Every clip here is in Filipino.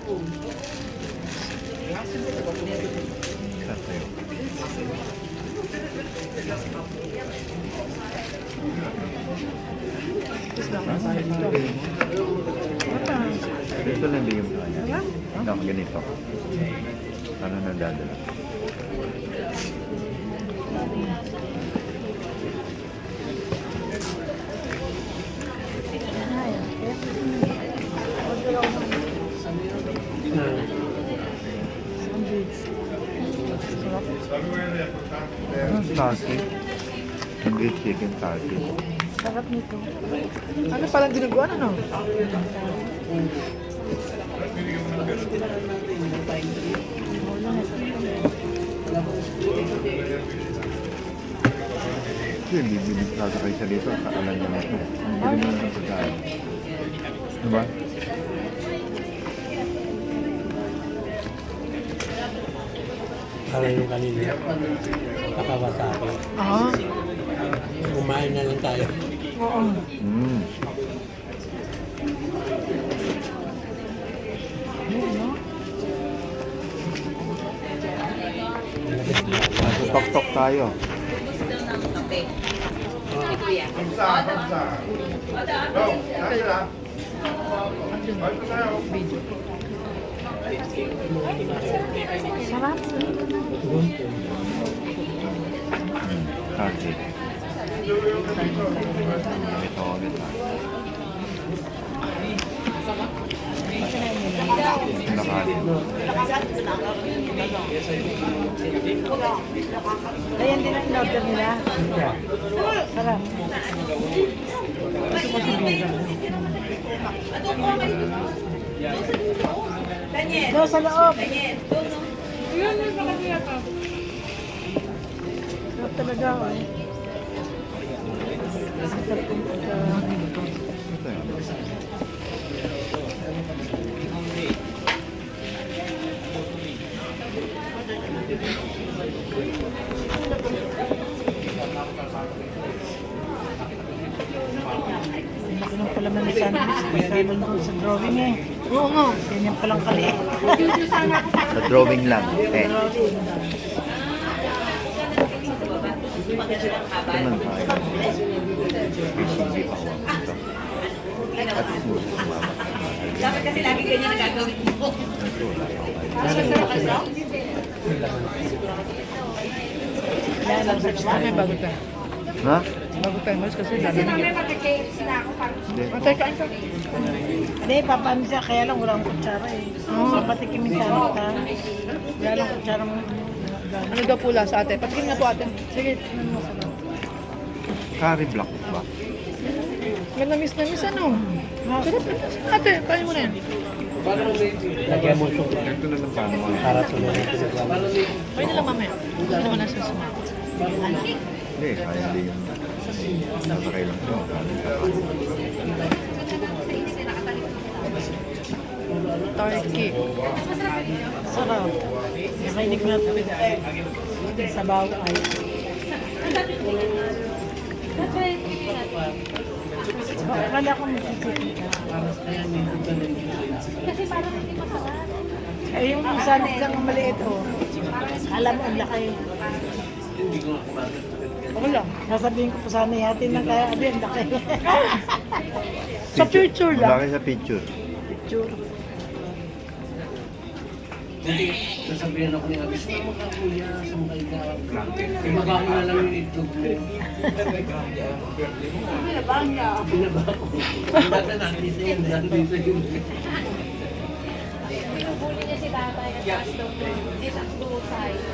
Sa'yo. Ito lang bigyan mo kanya. Ito, ganito. Ano nadadala? Turkey. Grilled chicken turkey. Sarap nito. Ano palang dinuguan, ano? Kasi bibig sasakay siya dito. Kaalan niya na ito. Ang galing mo ng pagkain. Diba? Parang yung kanina, nakawasaki. Ah, Kumain na lang tayo. oo. Mm. Tok-tok tayo. Sarap. Turkey. Ito ulit ha. Ito na kanin. Ayan din ang in-order nila. Sarap. Doon sa loob. Sarap talaga. Sarap yung Ito yun. laki ng palaman ng sandwich. Kasama doon sa drawing eh. Oo nga. Ganyan palang kaliit. Sa drawing lang. Eh. Ito naman tayo. Hindi pa ako dito. At smooth sa mama. Dapat kasi lagi ganyan ang gagawin mo. Ito, wala ako. Yan, nag-search namin bago tayo. Ha? Bago tayo mas kasi dami na yun. Hindi. Atay, kain ka. Hindi, papaano siya. Kaya lang wala akong kutsara eh. Oo. Patikimin sa amin ka. Wala lang kutsara mo. Ano daw pula sa ate? Patikin nga po ate. Sige, tingnan mo sa loob. Curry block ba? May namis ano? Sarap ate, kain mo na yan. Lagyan mo ito. Ito na lang paano. Para tuloy na pinagawa. Kain na lang mamaya. Hindi naman nasa sumak. Hindi, kaya hindi yung nakakay lang ito. Turkey. Sarap. Nakainig na ito. Sabaw ay. Akala ko magsisikip ka. Eh, yung sanit lang ang maliit oh. Alam mo, ang laki. Ako lang. Nasabihin ko po sana yatin ng kaya abi, ang laki. Sa picture lang. Malaki sa picture. Picture. Sasabihin ako ni Abis, sumama ka kuya, sumakay ka. Ibaba ko na lang yung itlog mo. Binaba ko. Ang dati nakita yun, nandito yun. Pinubuli niya si tatay at gusto ko. Hindi sakto size.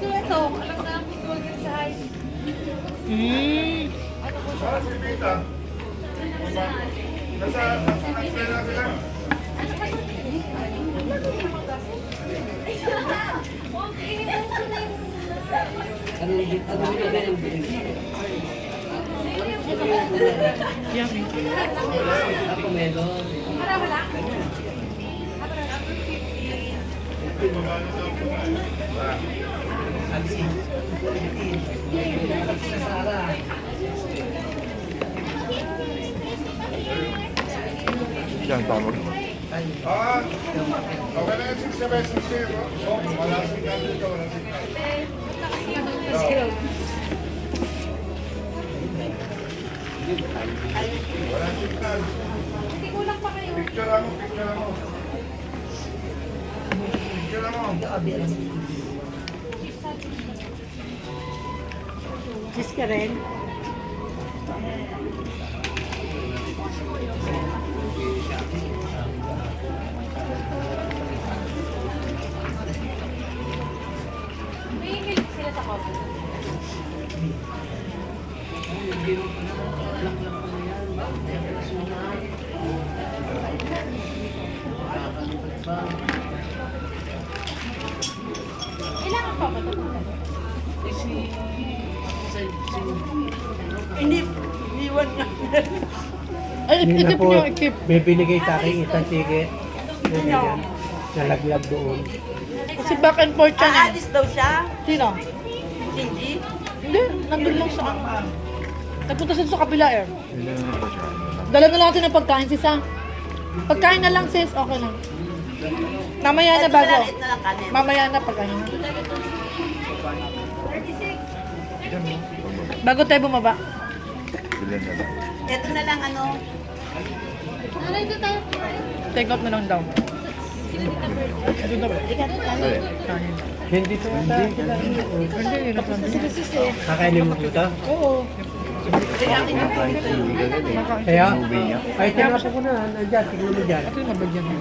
Ito, alam na ang pinubuli size. Ano ko siya? Ano yung bilhin? Yummy. Ako meron. Siya ang tawag. Ah, okay na yung 6 pesos sa'yo. Wala signal dito, wala signal. Wala signal. Hindi kulang pa kayo. Picture mo, picture mo. Picture mo. Kiss ka rin. May milk sila sa coffee. Kailangan pa ba ito? Hindi, iwan nga. Ay, Hindi na ikip po, niyo, ikip. may binigay sa akin isang ticket. Nalaglag doon. Kasi back and forth siya na. Aalis daw siya. Sino? Hindi. Hindi, nandun lang sa... Nagpunta sila sa kabila eh. Dala na lang natin ng pagkain, sis ha. Pagkain na lang, sis. Okay lang. Mamaya na bago. Ito na lang kanin. Mamaya na pagkain na. Bago tayo bumaba. Ito na lang ano. Nanay, doon tayo. Take out na lang daw. Ito daw. Kanin. Hindi to yata. Hindi, hirap lang. Kakainin mo ito? Oo. Kaya, ay tinapos ko na. Nandiyan, tingnan mo dyan. Ito yung mabagyan mo.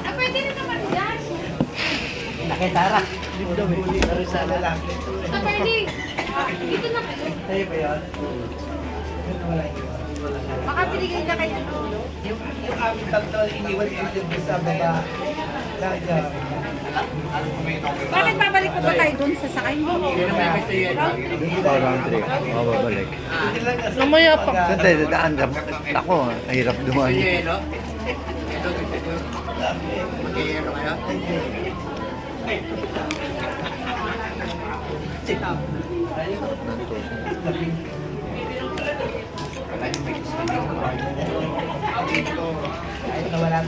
Ah, pwede rin naman yan. Nakitara. Ito, pwede. Dito na kayo. Sa'yo ba yun? Baka binigay na kayo. Yung aming tatlo, iniwan ko sa baba. Bakit babalik ko ba tayo dun sa sakay mo? Parang 3. Mababalik. Mamaya pa. Saan tayo dadaan? Ako, hirap dumaan. Wala